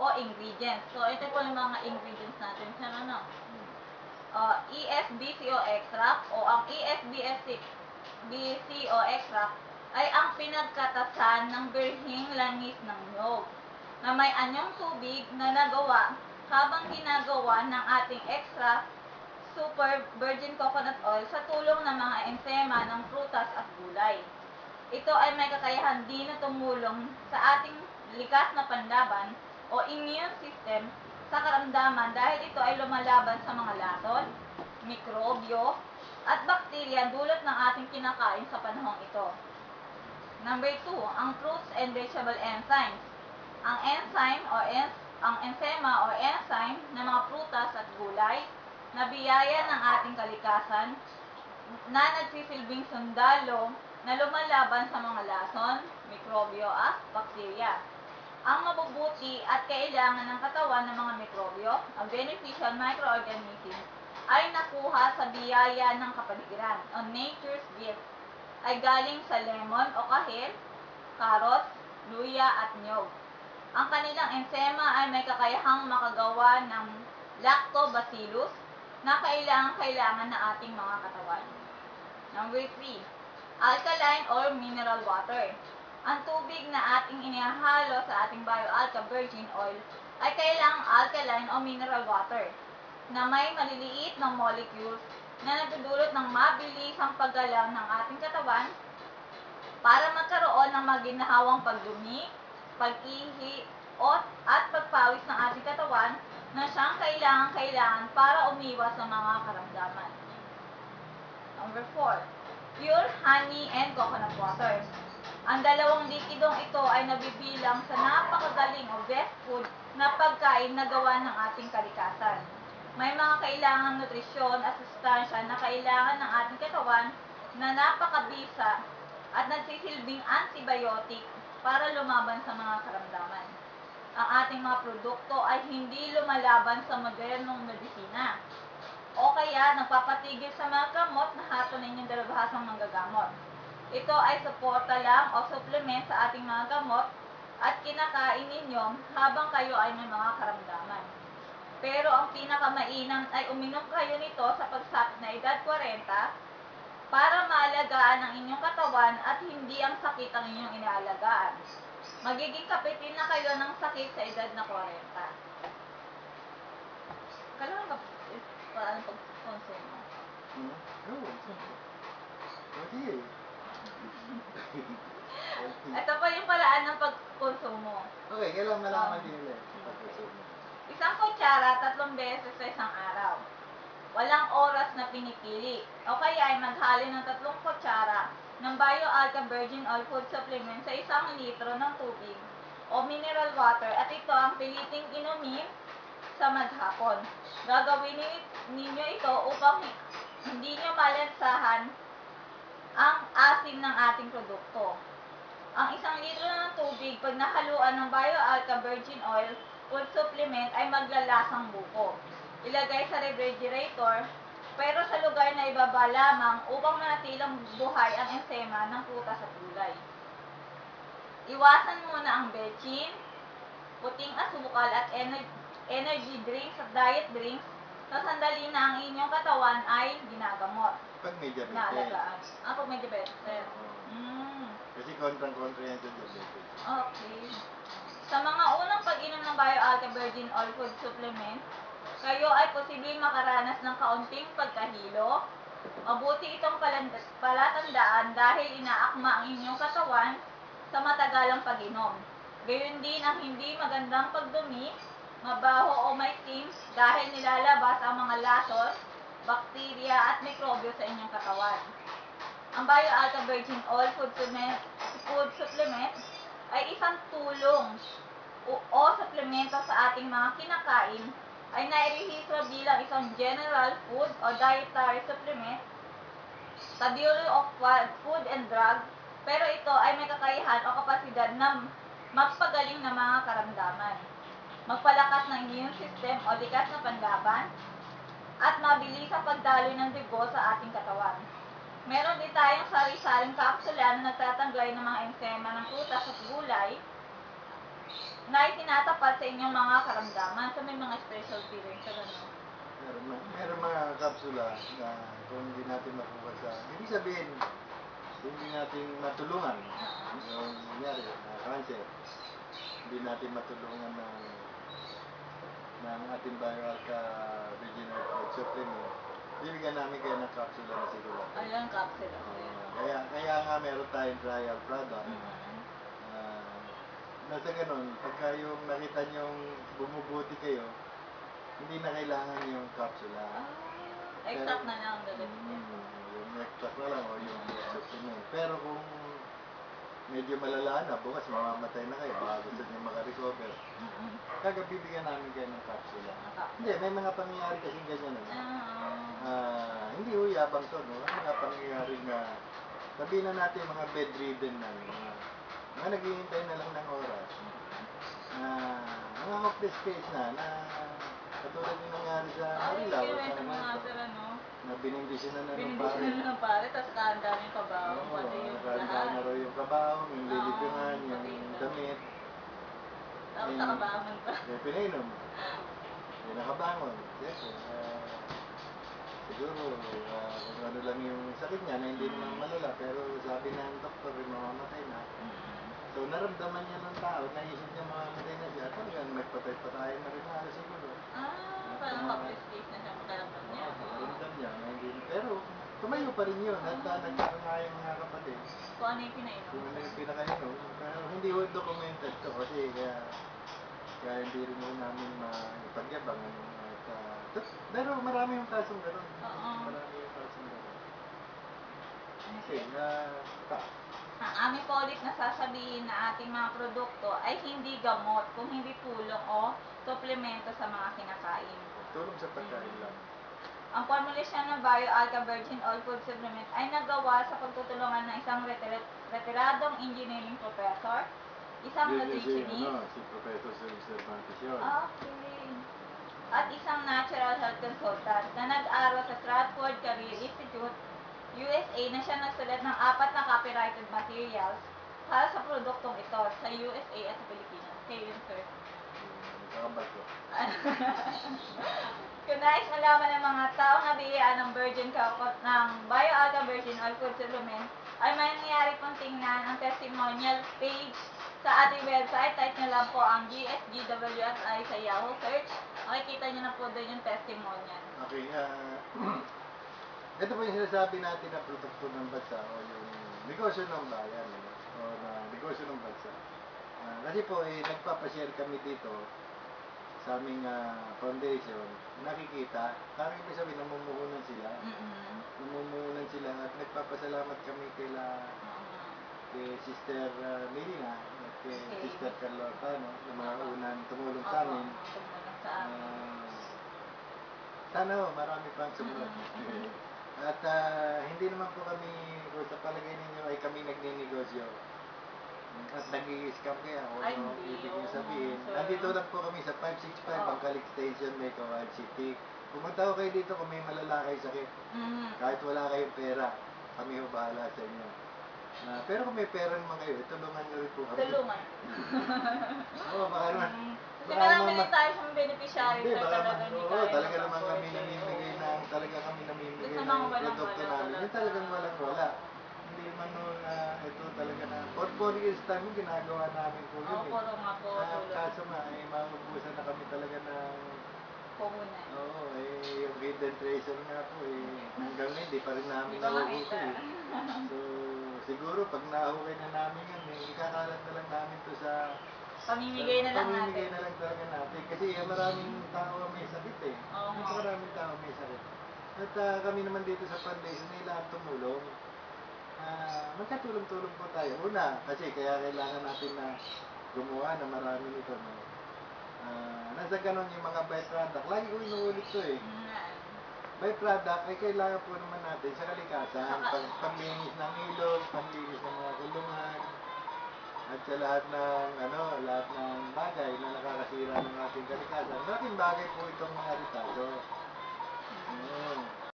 o ingredients. So, ito po yung mga ingredients natin. Siya ano? ESBCO extract o ang ESBCO extract ay ang pinagkatasan ng birhing langis ng nyog na may anyong tubig na nagawa habang ginagawa ng ating extra super virgin coconut oil sa tulong ng mga ensema ng prutas at gulay. Ito ay may kakayahan din na tumulong sa ating likas na panlaban o immune system sa karamdaman dahil ito ay lumalaban sa mga lason, mikrobyo, at bakterya dulot ng ating kinakain sa panahong ito. Number 2, ang fruits and vegetable enzymes. Ang enzyme o ang enzema o enzyme ng mga prutas at gulay na biyaya ng ating kalikasan na nagsisilbing sundalo na lumalaban sa mga lason, mikrobyo at bakterya. Ang mabubuti at kailangan ng katawan ng mga mikrobyo, ang beneficial microorganism, ay nakuha sa biyaya ng kapaligiran o nature's gift, ay galing sa lemon o kahil, carrots, luya at nyog. Ang kanilang enzema ay may kakayahang makagawa ng lactobacillus na kailangan ng ating mga katawan. Number 3, alkaline or mineral water. Ang tubig na ating inihahalo sa ating bioalka virgin oil ay kailangang alkaline o mineral water na may maliliit na molecules na nagdudulot ng mabilisang paggalaw ng ating katawan para magkaroon ng maginhawang pagdumi, pag-ihi, at pagpawis ng ating katawan na siyang kailangan para umiwas sa mga karamdaman. Number 4, pure honey and coconut water. Ang dalawang likidong ito ay nabibilang sa napakagaling o best food na pagkain na gawa ng ating kalikasan. May mga kailangang nutrisyon at sustansya na kailangan ng ating katawan na napakabisa at nagsisilbing antibiotic para lumaban sa mga karamdaman. Ang ating mga produkto ay hindi lumalaban sa modernong medisina o kaya nagpapatigil sa mga gamot na hato ninyong dalabhasang manggagamot. Ito ay suporta lang o supplement sa ating mga gamot at kinakain ninyo habang kayo ay may mga karamdaman. Pero ang pinakamainam ay uminom kayo nito sa pagsapit na edad 40 para maalagaan ang inyong katawan at hindi ang sakit ang inyong inaalagaan. Magiging kapitin na kayo ng sakit sa edad na 40. Kailangan ka paano pag-sponsor mo? Ito pa yung paraan ng pagkonsumo. Okay, kailangan malaman din nila. Isang kutsara 3 beses sa isang araw. Walang oras na pinipili. O kaya ay maghalo ng 3 kutsara ng bioalka virgin oil food supplement sa 1 litro ng tubig o mineral water at ito ang piliting inumin sa maghapon. Gagawin ninyo ito upang hindi nyo malansahan ang asim ng ating produkto. Ang 1 litro ng tubig pag nahaluan ng bioalka virgin oil food supplement ay maglalasang buko. Ilagay sa refrigerator pero sa lugar na ibaba lamang upang manatilang buhay ang ensema ng prutas at gulay. Iwasan muna ang betchin, puting asukal at energy drinks at diet drinks sa sandali na ang inyong katawan ay ginagamot. Pag may diabetes. Naalagaan. Pag may diabetes. Kasi kontrang-kontra yan sa diabetes. Okay. Sa mga unang pag-inom ng bioalka virgin oil food supplement, kayo ay posibleng makaranas ng kaunting pagkahilo. Mabuti itong palatandaan dahil inaakma ang inyong katawan sa matagalang pag-inom. Gayon din ang hindi magandang pagdumi, mabaho o maitim dahil nilalabas ang mga lason, bakterya at mikrobyo sa inyong katawan. Ang bioalka virgin oil food supplement ay isang tulong o suplemento sa ating mga kinakain ay nairehistro bilang isang general food o dietary supplement sa Bureau of Food and Drug, pero ito ay may kakayahan o kapasidad na magpagaling ng mga karamdaman, magpalakas ng immune system o likas na panlaban, at mabilis ang pagdaloy ng dugo sa ating katawan. Meron din tayong sari-saring kapsula na nagtatanglay ng mga ensema ng prutas at gulay na itinatapat sa inyong mga karamdaman. So may mga specialty rin sa gano'n. Meron mga kapsula na kung hindi natin makuha sa, ibig sabihin, hindi natin matulungan. Yung nangyari, cancer, hindi natin matulungan ng ating viral ka regional food supplement. Bibigyan namin kayo ng kapsula na siguro. Ayun, capsule. Kaya nga meron tayong trial product. Nasa ganun, pagka yung nakita nyong bumubuti kayo, hindi na kailangan yung kapsula. Extract na lang ang gagamitin. Yung extract na lang o yung supplement. Pero kung medyo malala na, bukas mamamatay na kayo, baka gusto nyo makarecover, bibigyan namin kayo ng kapsula. Hindi, may mga pangyayari kasi ganyan. Hindi ho yabang to, no? May mga pangyayari na sabihin na natin mga bedridden na, mga naghihintay na lang ng oras, mga hopeless case na katulad yung nangyari sa Manila, na binindisyon na ng pare. Binindisyon na ng pare, tapos kahanda na yung kabaho, pati yung Nakahanda na raw yung kabaho, yung lilipungan, yung damit. Tapos nakabangon pa. Pinainom. Nakabangon. Siguro, kung ano lang yung sakit niya na hindi naman malala, pero sabi ng doktor, mamamatay na. So, naramdaman niya ng tao, naisip niya mamamatay na siya, talagang nagpatay-patayin na rin na siguro. Parang hopeless case na siya, makaramdam niya. Naramdam niya, na hindi, pero tumayo pa rin yun, at nagkakangayang mga kapatid. Kung ano yung pinainom. Kung ano yung pinakainom, pero hindi ho documented to kasi kaya hindi rin mo namin maipagyabang. Pero marami yung kasong gano'n. Marami yung kasong gano'n. Okay, Ang aming po ulit nasasabihin na ating mga produkto ay hindi gamot, kung hindi tulong o suplemento sa mga kinakain. Tulong sa pagkain lang. Ang formulation ng BioAlga Virgin Oil Food Supplement ay nagawa sa pagtutulungan ng isang retiradong engineering professor, isang nutritionist, si Professor Cervantes yun. okay, at isang natural health consultant na nag-aral sa Stratford Career Institute, USA, na siya nagsulat ng 4 na copyrighted materials para sa produktong ito sa USA at sa Pilipinas. Kayo yun, sir. Nakabat ko. Kung nais malaman ng mga taong nabiyaan ng virgin coconut ng BioAlga Virgin Oil Food Supplement, ay mangyayari pong tingnan ang testimonial page sa ating website. Type nyo lang po ang GSGWSI sa Yahoo search. Makikita nyo na po doon yung testimonial. Okay, ito po yung sinasabi natin na produkto ng bansa o yung negosyo ng bayan o na negosyo ng bansa. Kasi po, nagpapashare kami dito sa aming foundation, nakikita, parang ibig sabihin, namumuhunan sila. Namumuhunan sila at nagpapasalamat kami kay Sister Melina at kay Sister Carlota, no, na mga unang tumulong sa amin. Sana marami pang sumunod. At hindi naman po kami, kung sa palagay ninyo ay kami nagninegosyo at nag-i-scam kaya o ano ibig nyo sabihin. Nandito lang po kami sa 565 Bangkalik Station, May Kawan City. Pumunta ko kayo dito kung may malala kayo sakit. Kahit wala kayong pera, kami ho bahala sa inyo. Pero kung may pera naman kayo, tulungan nyo rin po kami. Tulungan. Oo, baka naman. Kasi marami din tayo sa beneficiary, sir, talaga ni Oo, talaga naman kami namimigay ng, talaga kami namimigay ng produkto namin. Yung talagang walang-wala. Hindi man nun, ito talaga na, for 4 years time, ginagawa namin po yun eh. puro nga po. Kaso nga, maubusan na kami talaga ng puhunan. Oo, yung hidden treasure nga po hanggang ngayon, di pa rin namin nahuhukay. So, siguro pag nahukay na namin yan, ikakalat na lang namin to sa pamimigay na lang natin. Pamimigay na lang talaga natin. Kasi maraming tao may sakit eh. Maraming tao may sakit. At kami naman dito sa foundation, kailangan tumulong. Magkatulong-tulong po tayo. Una, kasi kaya kailangan natin na gumawa na marami nito. No? Nasa ganon yung mga byproduct. Lagi ko inuulit to eh. Byproduct ay kailangan po naman natin sa kalikasan. Panglinis ng ilog, panglinis ng mga kulungan, at sa lahat ng bagay na nakakasira ng ating kalikasan. Malaking bagay po itong mga ritaso.